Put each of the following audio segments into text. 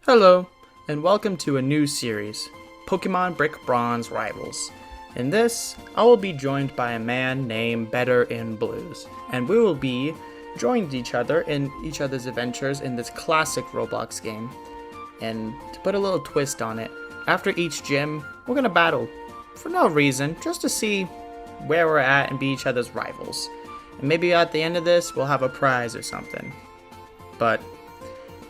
Hello, and welcome to a new series, Pokemon Brick Bronze Rivals. In this, I will be joined by a man named Better in Blues, and we will be joined each other in each other's adventures in this classic Roblox game. And to put a little twist on it, after each gym, we're gonna battle for no reason, just to see where we're at and be each other's rivals. And maybe at the end of this, we'll have a prize or something. But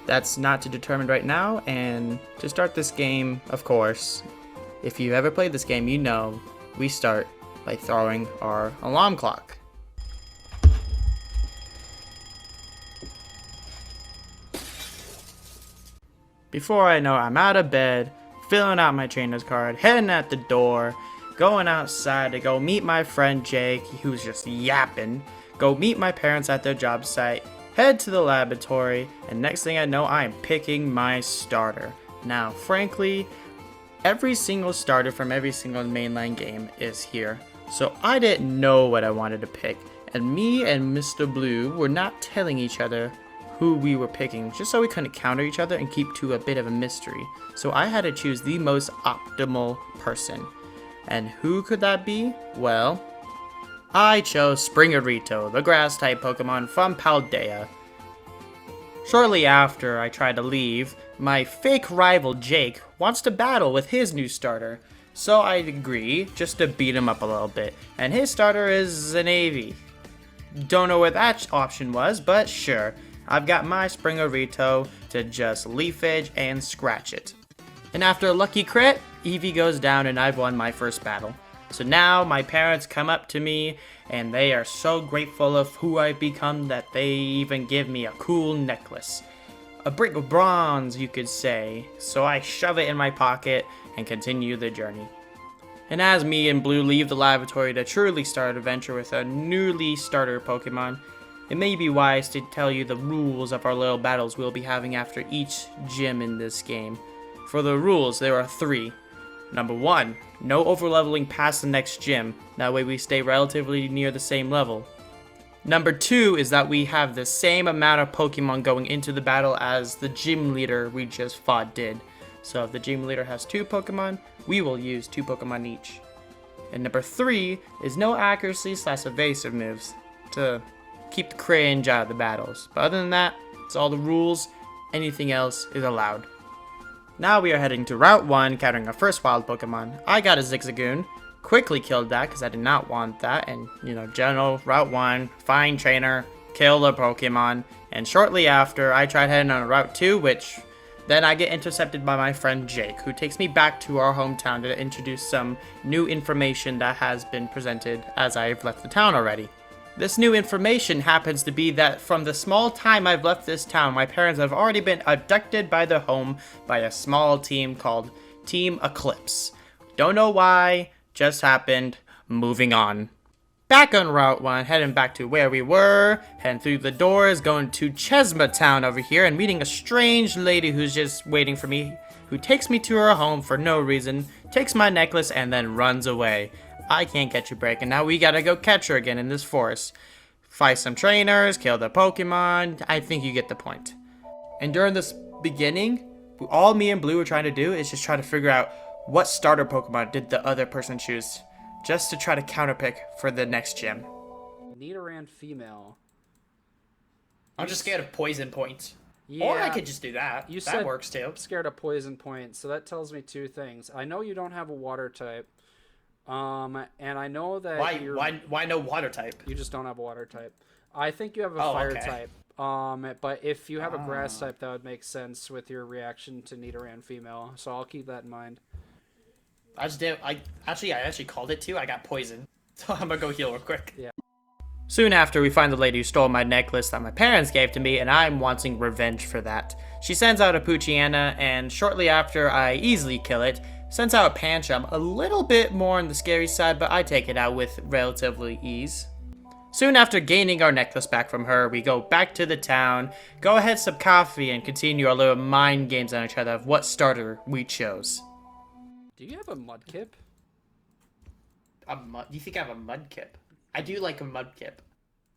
that's not to determine right now, and to start this game, of course, if you ever played this game, you know we start by throwing our alarm clock. Before I know it, I'm out of bed, filling out my trainer's card, heading at the door, going outside to go meet my friend Jake, who's just yapping, go meet my parents at their job site, head to the laboratory, and next thing I know, I am picking my starter. Now, frankly, every single starter from every single mainline game is here, so I didn't know what I wanted to pick, and me and Mr. Blue were not telling each other who we were picking, just so we couldn't counter each other and keep to a bit of a mystery. So I had to choose the most optimal person. And who could that be? Well, I chose Springerito, the grass-type Pokemon from Paldea. Shortly after I tried to leave, my fake rival Jake wants to battle with his new starter, so I agree just to beat him up a little bit, and his starter is an AV. Don't know what that option was, but sure, I've got my Springerito to just Leaf Edge and scratch it. And after a lucky crit, Eevee goes down and I've won my first battle. So now my parents come up to me and they are so grateful of who I've become that they even give me a cool necklace. A brick of bronze, you could say. So I shove it in my pocket and continue the journey. And as me and Blue leave the laboratory to truly start an adventure with a newly starter Pokemon, it may be wise to tell you the rules of our little battles we'll be having after each gym in this game. For the rules, there are 3. Number 1, no overleveling past the next gym, that way we stay relatively near the same level. Number 2 is that we have the same amount of Pokemon going into the battle as the gym leader we just fought did. So if the gym leader has 2 Pokemon, we will use 2 Pokemon each. And number 3 is no accuracy / evasive moves to keep the cringe out of the battles. But other than that, it's all the rules, anything else is allowed. Now we are heading to Route 1, countering our first wild Pokemon. I got a Zigzagoon, quickly killed that because I did not want that, and general Route 1, fine trainer, kill the Pokemon, and shortly after I tried heading on Route 2, which then I get intercepted by my friend Jake, who takes me back to our hometown to introduce some new information that has been presented as I've left the town already. This new information happens to be that from the small time I've left this town, my parents have already been abducted by their home by a small team called Team Eclipse. Don't know why, just happened, moving on. Back on Route 1, heading back to where we were, heading through the doors, going to Chesma Town over here, and meeting a strange lady who's just waiting for me, who takes me to her home for no reason, takes my necklace, and then runs away. I can't catch a break, and now we gotta go catch her again in this forest. Fight some trainers, kill the Pokemon, I think you get the point. And during this beginning, all me and Blue were trying to do is just try to figure out what starter Pokemon did the other person choose, just to try to counterpick for the next gym. Nidoran female. I'm just scared of poison points. Yeah, or I could just do that. You that said works too. Scared of poison points, so that tells me 2 things. I know you don't have a water type. And I know that why no water type? You just don't have a water type. I think you have a Oh, fire okay. type. But if you have a grass type, that would make sense with your reaction to Nidoran female. So I'll keep that in mind. I actually called it too. I got poison. So I'm gonna go heal real quick. Yeah. Soon after, we find the lady who stole my necklace that my parents gave to me, and I'm wanting revenge for that. She sends out a Poochyena, and shortly after I easily kill it, sends out a Pancham, a little bit more on the scary side, but I take it out with relatively ease. Soon after gaining our necklace back from her, we go back to the town, go ahead some coffee, and continue our little mind games on each other of what starter we chose. Do you have a Mudkip? You think I have a Mudkip? I do like a Mudkip.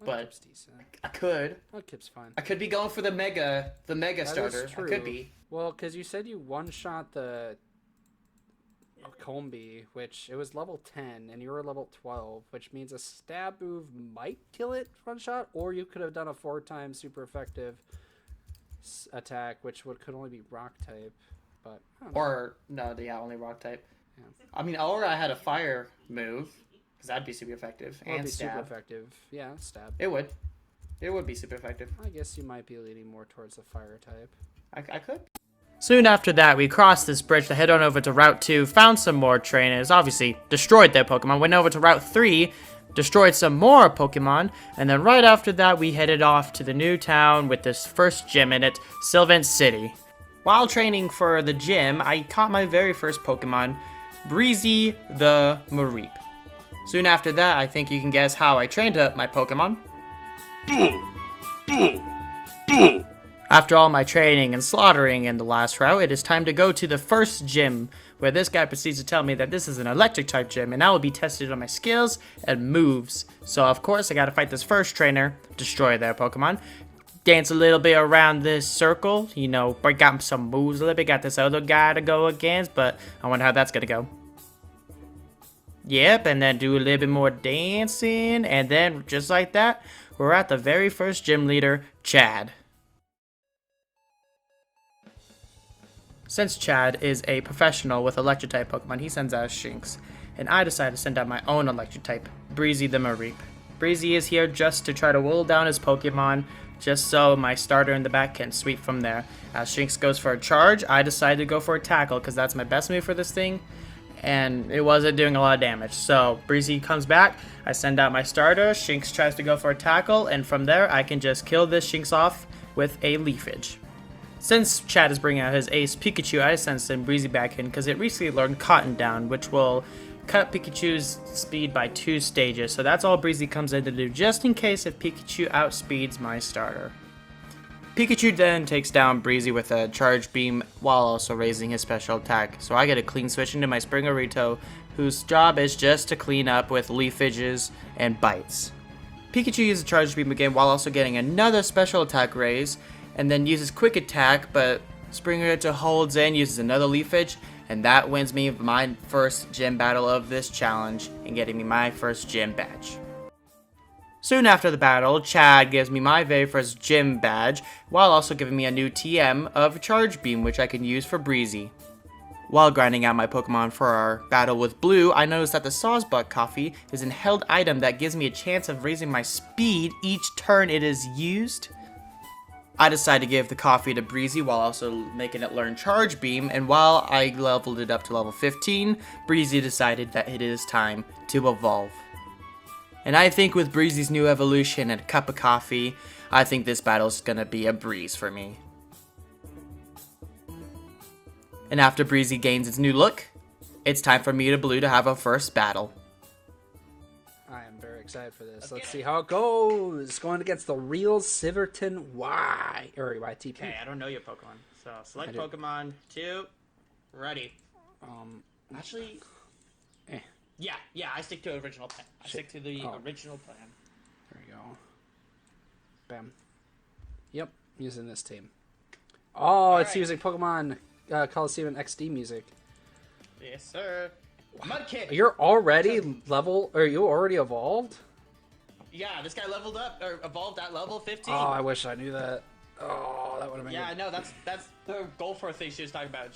but Mudkip's decent. I could. Mudkip's fine. I could be going for the mega That starter. is true. I could be. Well, because you said you one-shot the Combi, which it was level 10, and you were level 12, which means a stab move might kill it one-shot, or you could have done a 4-time super effective attack, which could only be rock type. But Or no, yeah, only rock type. Yeah. I mean, or I had a fire move, because that'd be super effective. Or And be stab. super effective. Yeah, stab. It would. It would be super effective. I guess you might be leaning more towards the fire type. I could. Soon after that, we crossed this bridge to head on over to Route 2, found some more trainers, obviously destroyed their Pokemon, went over to Route 3, destroyed some more Pokemon, and then right after that, we headed off to the new town with this first gym in it, Siverton City. While training for the gym, I caught my very first Pokemon, Breezy the Mareep. Soon after that, I think you can guess how I trained up my Pokemon. After all my training and slaughtering in the last route, it is time to go to the first gym, where this guy proceeds to tell me that this is an electric type gym, and I will be tested on my skills and moves. So of course I gotta fight this first trainer, destroy their Pokemon, dance a little bit around this circle, you know, break out some moves a little bit, got this other guy to go against, but I wonder how that's gonna go. Yep, and then do a little bit more dancing, and then just like that, we're at the very first gym leader, Chad. Since Chad is a professional with electric-type Pokemon, he sends out Shinx, and I decided to send out my own electric-type, Breezy the Mareep. Breezy is here just to try to whittle down his Pokemon, just so my starter in the back can sweep from there. As Shinx goes for a charge, I decided to go for a tackle, because that's my best move for this thing, and it wasn't doing a lot of damage. So Breezy comes back, I send out my starter, Shinx tries to go for a tackle, and from there I can just kill this Shinx off with a Leafage. Since Chad is bringing out his ace Pikachu, I send Breezy back in because it recently learned Cotton Down, which will cut Pikachu's speed by 2 stages. So that's all Breezy comes in to do, just in case if Pikachu outspeeds my starter. Pikachu then takes down Breezy with a Charge Beam while also raising his special attack. So I get a clean switch into my Springerito, whose job is just to clean up with Leafages and Bites. Pikachu uses Charge Beam again while also getting another special attack raise, and then uses Quick Attack, but Springerito holds in, uses another Leafage, and that wins me my first gym battle of this challenge, and getting me my first gym badge. Soon after the battle, Chad gives me my very first gym badge, while also giving me a new TM of Charge Beam, which I can use for Breezy. While grinding out my Pokemon for our battle with Blue, I noticed that the Sawsbuck Coffee is an held item that gives me a chance of raising my speed each turn it is used. I decided to give the coffee to Breezy while also making it learn Charge Beam, and while I leveled it up to level 15, Breezy decided that it is time to evolve. And I think with Breezy's new evolution and a cup of coffee, I think this battle is gonna be a breeze for me. And after Breezy gains its new look, it's time for me to Blue to have our first battle. I am very excited for this. Let's see how it goes. Going against the real Siverton YTP. Okay, I don't know your Pokemon. So select I do. Pokemon 2, ready. Actually, Yeah, I stick to original plan. I stick to the original plan. there we go. Bam. Yep, using this team. Oh, it's right. using Pokemon Coliseum XD music. Yes, sir. Mudkip! You're already level, or you already evolved? Yeah, this guy leveled up, or evolved at level 15. Oh, I wish I knew that. Oh, that would have been Yeah, I good. know, that's the goal for thing she was talking about.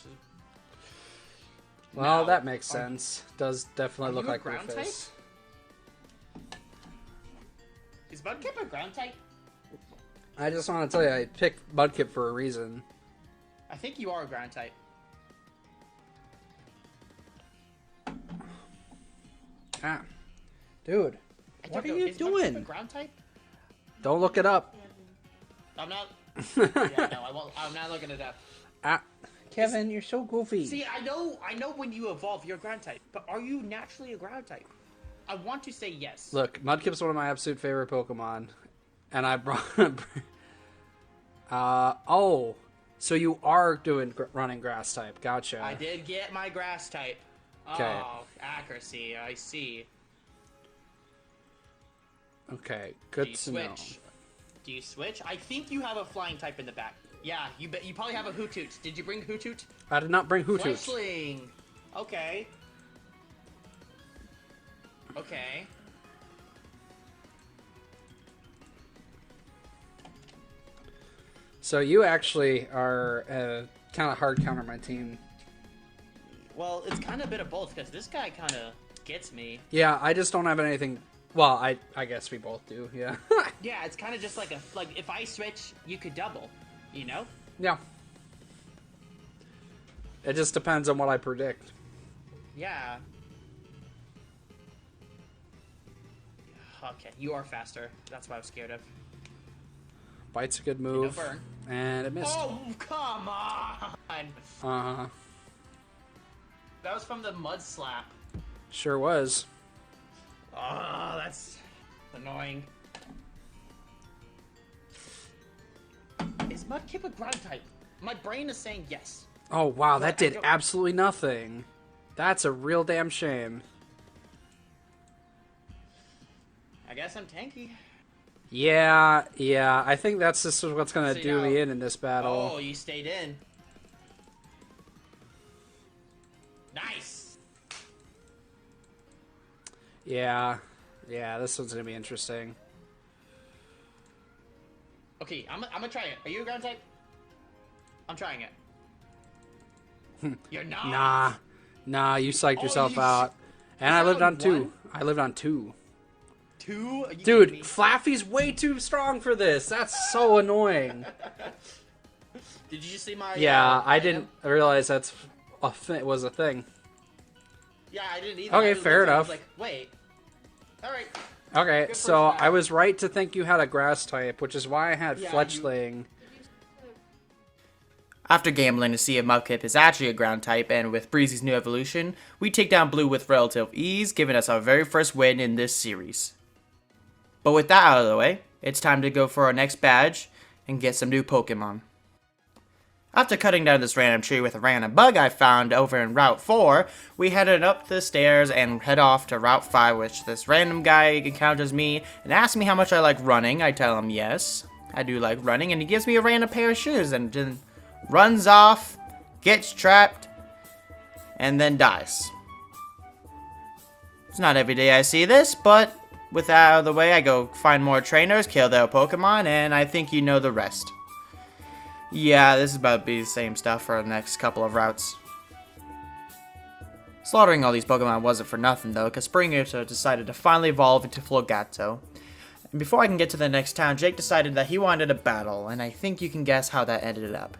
Well, Now, that makes sense. Does definitely are look you a like ground Rufus. Is Mudkip a ground type? I just want to tell you, I picked Mudkip for a reason. I think you are a ground type. Ah. Dude, I what don't are know, you is Mudkip doing? a ground type? Don't look it up. I'm not. Yeah, no, I won't. I'm not looking it up. Ah. Kevin, you're so goofy. See, I know when you evolve, you're a ground type, but are you naturally a ground type? I want to say yes. Look, Mudkip's one of my absolute favorite Pokemon, and I brought. Oh, so you are doing running grass type? Gotcha. I did get my grass type. 'Kay. Oh, accuracy. I see. Okay, Do good you to know. switch? Do you switch? I think you have a flying type in the back. Yeah, you probably have a Hoothoot. Did you bring Hoothoot? I did not bring Hoothoot. Fleshling. Okay. Okay. So you actually are kind of hard counter my team. Well, it's kind of a bit of both because this guy kind of gets me. Yeah, I just don't have anything. Well, I guess we both do. Yeah. Yeah, it's kind of just like if I switch, you could double. You know? Yeah. It just depends on what I predict. Yeah. Okay, you are faster. That's what I was scared of. Bite's a good No move. burn. And it missed. Oh, come on! Uh-huh. That was from the mud slap. Sure was. Oh, that's annoying. Is Mudkip a ground type? My brain is saying yes. Oh, wow, But that I did don't- absolutely nothing. That's a real damn shame. I guess I'm tanky. Yeah, I think that's just what's going to See, do now- me in this battle. Oh, you stayed in. Nice. Yeah, this one's going to be interesting. Okay, I'm gonna try it. Are you a ground type? I'm trying it. You're not. Nah, you psyched yourself you out. And I lived that on 2. one? I lived on 2. 2? Are you kidding Dude, me? Flaffy's way too strong for this. That's so annoying. Did you just see my? Yeah, I item? didn't realize that's was a thing. Yeah, I didn't either. Okay, I was fair looking, I enough. was like, wait. All right. Okay, Good so first I was right to think you had a grass type, which is why I had Yeah, Fletchling. After gambling to see if Mudkip is actually a ground type, and with Breezy's new evolution, we take down Blue with relative ease, giving us our very first win in this series. But with that out of the way, it's time to go for our next badge and get some new Pokemon. After cutting down this random tree with a random bug I found over in Route 4, we headed up the stairs and head off to Route 5, which this random guy encounters me and asks me how much I like running. I tell him yes, I do like running, and he gives me a random pair of shoes and then runs off, gets trapped, and then dies. It's not every day I see this, but with that out of the way, I go find more trainers, kill their Pokemon, and I think you know the rest. Yeah, this is about to be the same stuff for the next couple of routes. Slaughtering all these Pokemon wasn't for nothing though, because Springito decided to finally evolve into Florgato. And before I can get to the next town, Jake decided that he wanted a battle, and I think you can guess how that ended up.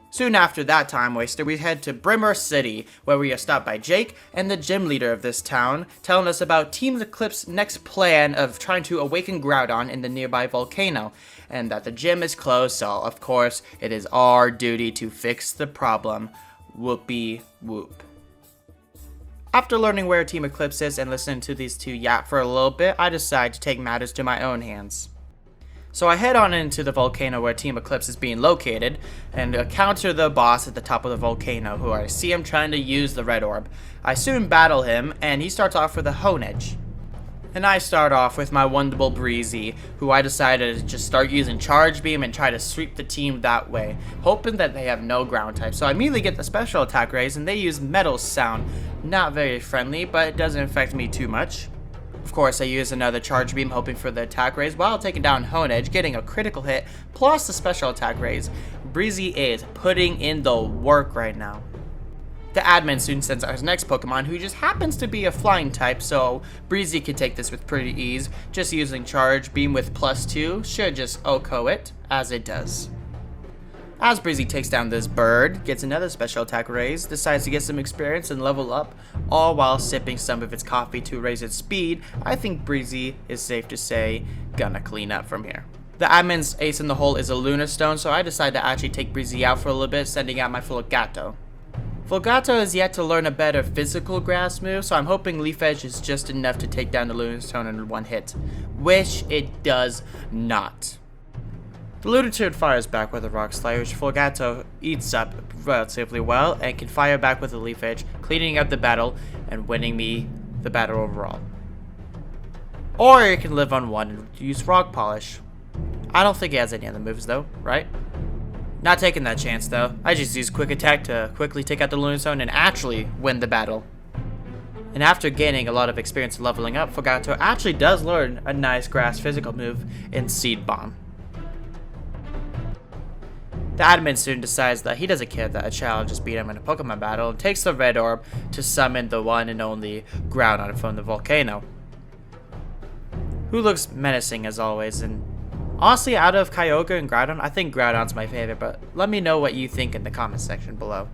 Soon after that time waster, we head to Brimmer City, where we are stopped by Jake and the gym leader of this town, telling us about Team Eclipse's next plan of trying to awaken Groudon in the nearby volcano, and that the gym is closed, so of course it is our duty to fix the problem. Whoopee whoop. After learning where Team Eclipse is and listening to these two yap for a little bit, I decide to take matters to my own hands. So I head on into the volcano where Team Eclipse is being located, and encounter the boss at the top of the volcano, who I see him trying to use the red orb. I soon battle him, and he starts off with a Honedge. And I start off with my wonderful Breezy, who I decided to just start using Charge Beam and try to sweep the team that way, hoping that they have no ground type. So I immediately get the special attack raise, and they use Metal Sound. Not very friendly, but it doesn't affect me too much. Of course, I use another Charge Beam, hoping for the attack raise, while taking down Honedge, getting a critical hit, plus the special attack raise. Breezy is putting in the work right now. The admin soon sends our next Pokemon, who just happens to be a flying type, so Breezy can take this with pretty ease. Just using Charge Beam with +2 should just OHKO it, as it does. As Breezy takes down this bird, gets another special attack raise, decides to get some experience and level up, all while sipping some of its coffee to raise its speed, I think Breezy is safe to say gonna clean up from here. The admin's ace in the hole is a Lunar Stone, so I decide to actually take Breezy out for a little bit, sending out my Florgato. Florgato is yet to learn a better physical grass move, so I'm hoping Leaf Edge is just enough to take down the Lunar Stone in one hit, which it does not. The Luditude fires back with a Rock Slide, which Florgato eats up relatively well and can fire back with a Leaf Edge, cleaning up the battle and winning me the battle overall. Or you can live on 1 and use Rock Polish. I don't think he has any other moves though, right? Not taking that chance though. I just use Quick Attack to quickly take out the Lunar Zone and actually win the battle. And after gaining a lot of experience and leveling up, Fogato actually does learn a nice grass physical move in Seed Bomb. The admin soon decides that he doesn't care that a child just beat him in a Pokemon battle and takes the red orb to summon the one and only Groudon from the volcano, who looks menacing as always. And honestly, out of Kyogre and Groudon, I think Groudon's my favorite, but let me know what you think in the comment section below.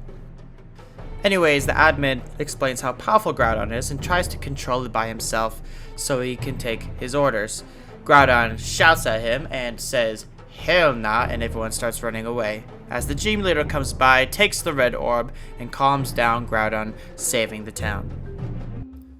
Anyways, the admin explains how powerful Groudon is and tries to control it by himself so he can take his orders. Groudon shouts at him and says, "Hell nah," and everyone starts running away, as the gym leader comes by, takes the red orb, and calms down Groudon, saving the town.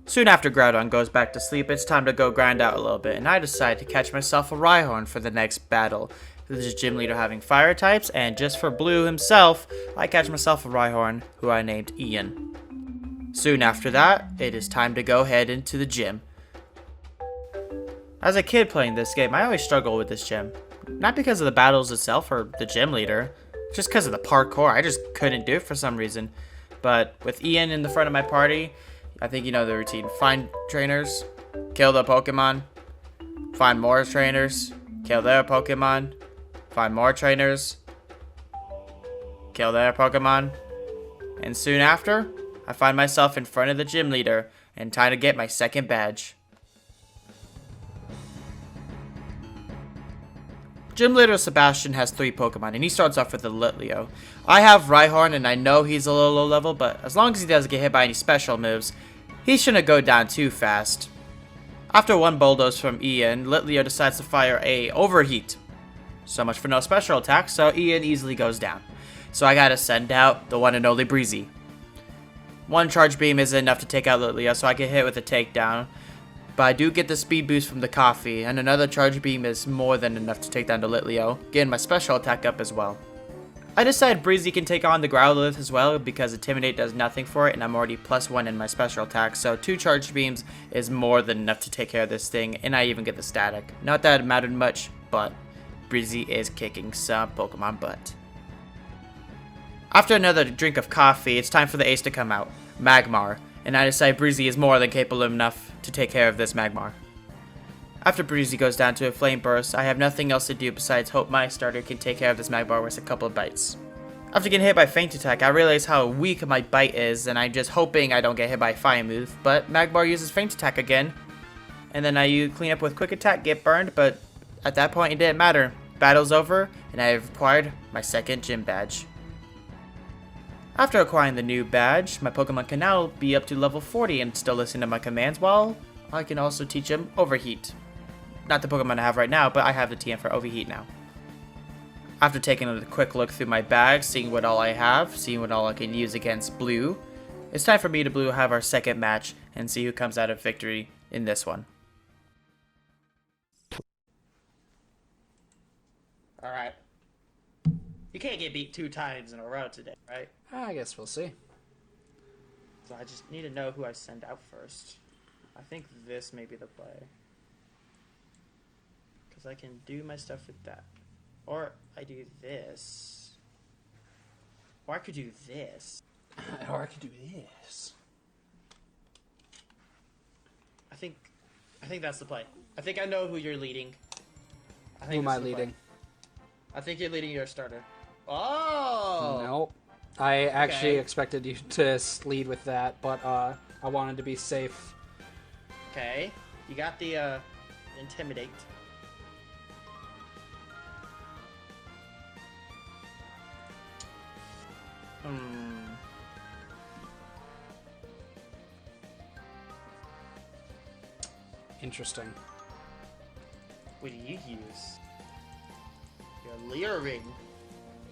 Soon after Groudon goes back to sleep, it's time to go grind out a little bit, and I decide to catch myself a Rhyhorn for the next battle. This is gym leader having fire types, and just for Blue himself, I catch myself a Rhyhorn, who I named Ian. Soon after that, it is time to go head into the gym. As a kid playing this game, I always struggle with this gym. Not because of the battles itself or the gym leader, just because of the parkour. I just couldn't do it for some reason. But with Ian in the front of my party, I think you know the routine. Find trainers, kill the Pokemon, find more trainers, kill their Pokemon, find more trainers, kill their Pokemon, and soon after, I find myself in front of the gym leader and time to get my second badge. Gym leader Sebastian has 3 Pokemon, and he starts off with a Litleo. I have Rhyhorn, and I know he's a little low level, but as long as he doesn't get hit by any special moves, he shouldn't go down too fast. After 1 Bulldoze from Ian, Litleo decides to fire a Overheat. So much for no special attack, so Ian easily goes down. So I gotta send out the one and only Breezy. 1 Charge Beam isn't enough to take out Litleo, so I get hit with a takedown. But I do get the speed boost from the coffee, and another Charge Beam is more than enough to take down the Litleo, getting my special attack up as well. I decide Breezy can take on the Growlithe as well, because Intimidate does nothing for it, and I'm already +1 in my special attack, so 2 Charge Beams is more than enough to take care of this thing, and I even get the static. Not that it mattered much, but Breezy is kicking some Pokemon butt. After another drink of coffee, it's time for the ace to come out, Magmar, and I decide Breezy is more than capable enough to take care of this Magmar. After Breezy goes down to a Flame Burst, I have nothing else to do besides hope my starter can take care of this Magmar with a couple of bites. After getting hit by Feint Attack, I realize how weak my bite is, and I'm just hoping I don't get hit by Fire Move, but Magmar uses Feint Attack again, and then I clean up with Quick Attack, get burned, but at that point it didn't matter. Battle's over, and I have acquired my second gym badge. After acquiring the new badge, my Pokemon can now be up to level 40 and still listen to my commands, while I can also teach him Overheat. Not the Pokemon I have right now, but I have the TM for Overheat now. After taking a quick look through my bag, seeing what all I have, seeing what all I can use against Blue, it's time for me to Blue have our second match and see who comes out of victory in this one. Alright. You can't get beat 2 times in a row today, right? I guess we'll see. So I just need to know who I send out first. I think this may be the play. Because I can do my stuff with that. Or I do this. Or I could do this. Or I could do this. I think that's the play. I think I know who you're leading. Who am I leading? I think you're leading your starter. Oh! Nope. I actually expected you to lead with that, but I wanted to be safe. Okay. You got the Intimidate. Interesting. What do you use? You're leering.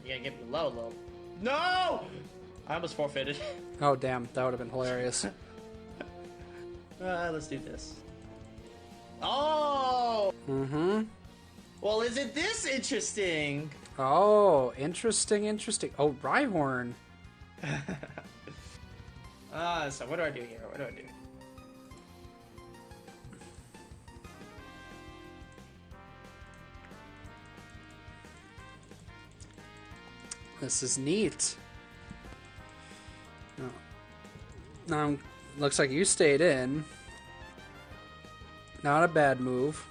You're gonna get me low. No! I almost forfeited. Oh, damn. That would have been hilarious. Let's do this. Oh! Mm-hmm. Well, isn't this interesting? Oh, interesting. Oh, Rhyhorn. So what do I do here? What do I do? This is neat. Now, looks like you stayed in. Not a bad move.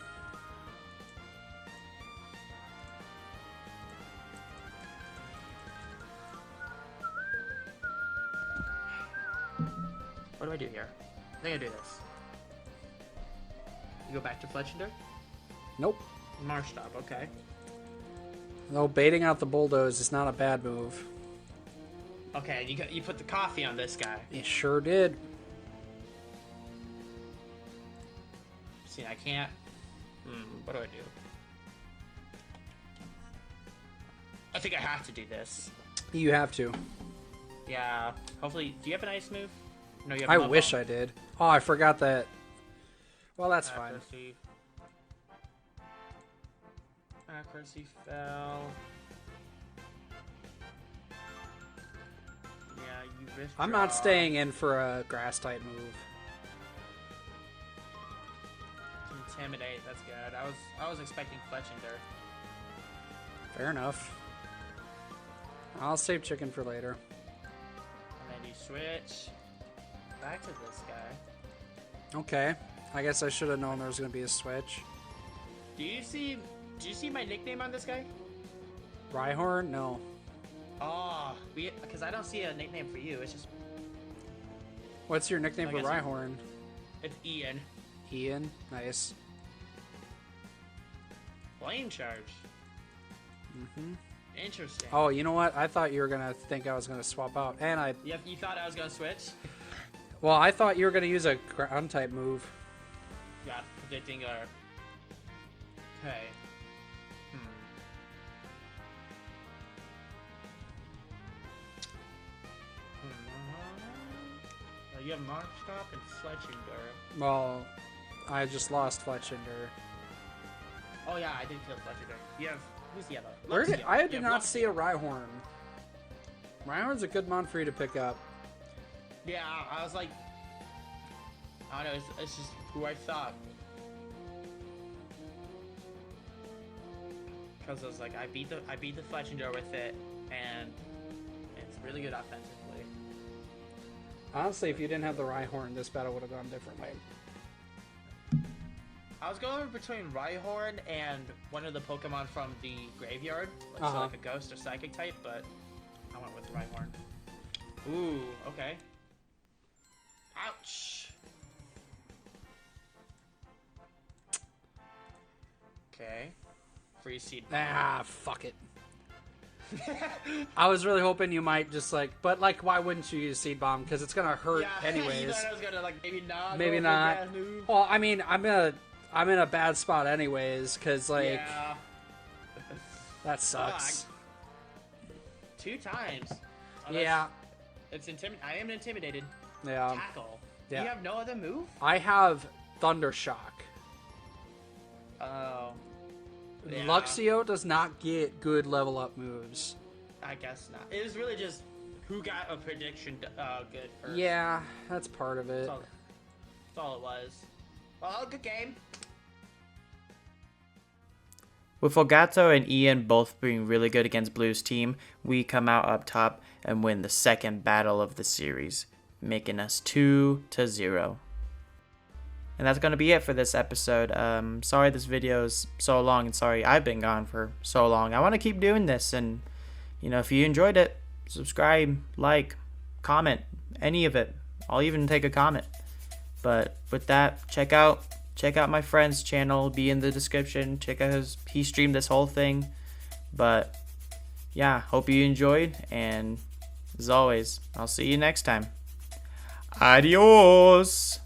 What do I do here? I think I do this. You go back to Fletchender? Nope. Marsh stop, okay. Though baiting out the bulldoze is not a bad move. Okay, you put the coffee on this guy. It sure did. See, I can't. What do I do? I think I have to do this. You have to. Yeah. Hopefully, do you have an ice move? No, you have. I wish I did. Oh, I forgot that. Well, that's fine. Accuracy fell. Yeah, you withdraw. I'm not staying in for a grass type move. Intimidate. That's good. I was expecting Fletchender. Fair enough. I'll save chicken for later. And then you switch back to this guy. Okay. I guess I should have known there was going to be a switch. Do you see my nickname on this guy? Rhyhorn? No. Oh, because I don't see a nickname for you. It's just What's your nickname I for guess Rhyhorn? it's Ian. Ian? Nice. Flame charge. Mm-hmm. Interesting. Oh, you know what? I thought you were going to think I was going to swap out. And I... You thought I was gonna switch? Well, I thought you were going to use a ground type move. Yeah, predicting our. Okay. You have Mark Stop and Fletchender. Well, I just lost Fletchender. Oh yeah, I did kill Fletchender. You have who's the other? Where did, I did You have not Lux. see a Rhyhorn. Rhyhorn's a good mon for you to pick up. Yeah, I was like, I don't know. It's just who I thought. Because I was like, I beat the Fletchender with it, and it's really good offensively. Honestly, if you didn't have the Rhyhorn, this battle would have gone differently. I was going between Rhyhorn and one of the Pokemon from the graveyard, so like a Ghost or Psychic type, but I went with Rhyhorn. Ooh, okay. Ouch. Okay. Free seed. Ah, fuck it. I was really hoping you might just like, but like, why wouldn't you use Seed Bomb? Because it's gonna hurt anyways. You thought I was gonna like maybe not. Maybe not. Well, I mean, I'm in a bad spot anyways, because like that sucks. 2 times. Oh, Yeah. It's I am intimidated. Yeah. Tackle. Yeah. Do you have no other move? I have Thunder Shock. Oh. Yeah. Luxio does not get good level up moves. I guess not. It was really just who got a prediction good first. Yeah, that's part of it. That's all it was. Well, good game. With Elgato and Ian both being really good against Blue's team, we come out up top and win the second battle of the series, making us 2-0. And that's going to be it for this episode. Sorry this video is so long, and sorry I've been gone for so long. I want to keep doing this, and if you enjoyed it, subscribe, like, comment, any of it. I'll even take a comment. But with that, check out my friend's channel, be in the description. Check out he streamed this whole thing. But yeah, hope you enjoyed, and as always, I'll see you next time. Adios.